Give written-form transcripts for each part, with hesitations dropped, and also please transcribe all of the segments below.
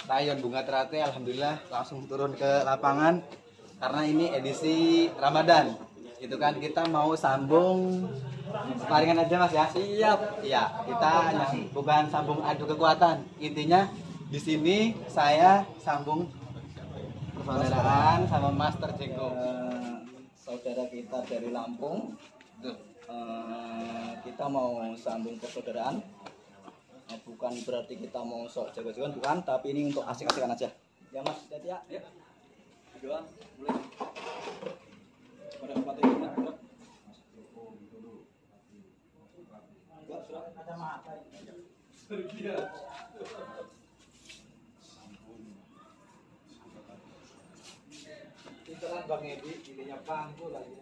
Rayon Bunga Teratai, alhamdulillah langsung turun ke lapangan karena ini edisi Ramadan. Itu kan kita mau sambung sparingan aja Mas ya. Siap. Iya, kita bukan sambung adu kekuatan. Intinya di sini saya sambung persaudaraan sama Master Jenggo. Saudara kita dari Lampung. Kita mau sambung persaudaraan. Bukan berarti kita mau sok jago-jagoan, bukan, tapi ini untuk asik-asikan aja. Ya Mas, hati ya. Ya. Dua, mulai. Pada tempat ini, gerak. Surat kacamata. Itu kan Bang Edi, pilihnya bangku lah ya.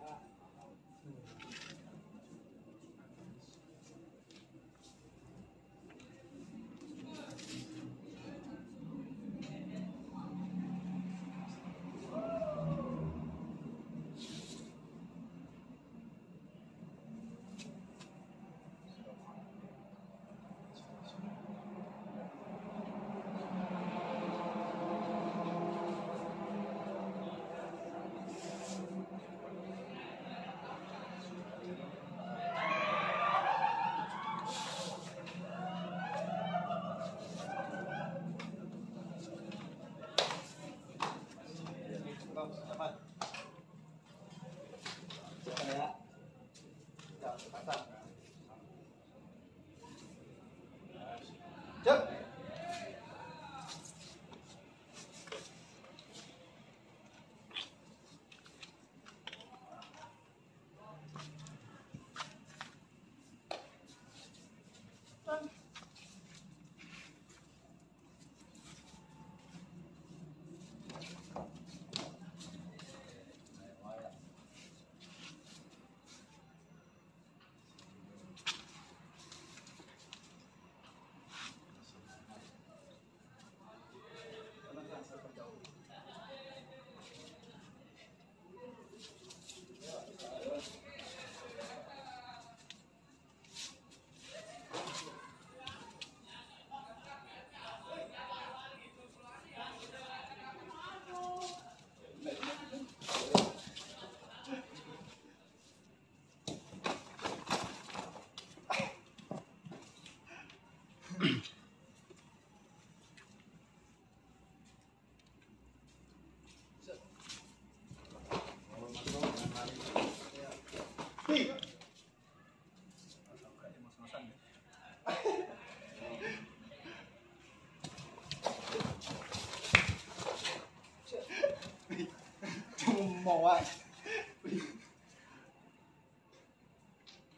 Mau aja.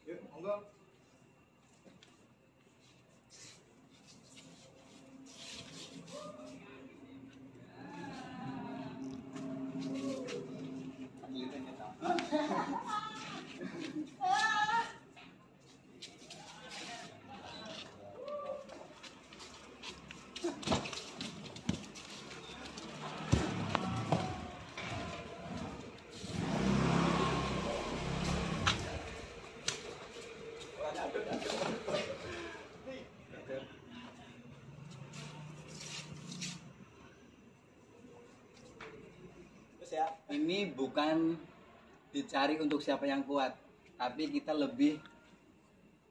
Yuk, monggo. Ini bukan dicari untuk siapa yang kuat, tapi kita lebih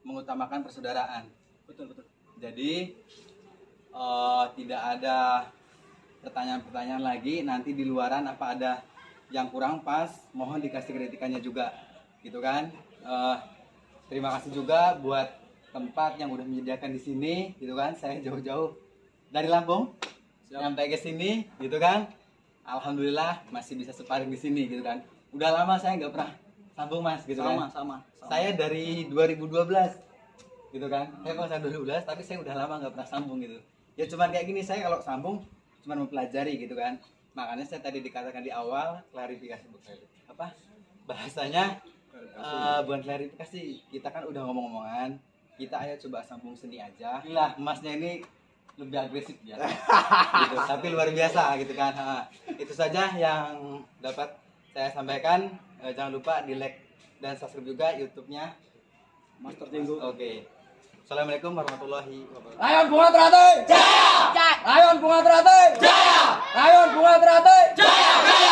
mengutamakan persaudaraan. Betul. Jadi tidak ada pertanyaan-pertanyaan lagi. Nanti di luaran apa ada yang kurang pas, mohon dikasih kritikannya juga, gitu kan? Terima kasih juga buat tempat yang udah menyediakan di sini, gitu kan? Saya jauh-jauh dari Lampung sampai ke sini, gitu kan? Alhamdulillah masih bisa sparring di sini, gitu kan? Udah lama saya nggak pernah sambung Mas, gitu kan? Sama. Saya dari 2012, gitu kan? Saya kalau 2012, tapi saya udah lama nggak pernah sambung gitu. Ya cuman kayak gini, saya kalau sambung cuman mempelajari, gitu kan? Makanya saya tadi dikatakan di awal klarifikasi, apa? Bahasanya bukan klarifikasi. Kita kan udah ngomong-ngomongan. Kita ayo coba sambung seni aja. Lah, Masnya ini lebih agresif ya. Gitu. Tapi luar biasa, gitu kan? Itu saja yang dapat saya sampaikan. Jangan lupa di like dan subscribe juga YouTube-nya Master Jenggo. Oke. Assalamualaikum warahmatullahi wabarakatuh. Ayo bunga teratai. Jaya. Ayo bunga teratai. Jaya. Ayo bunga teratai. Jaya.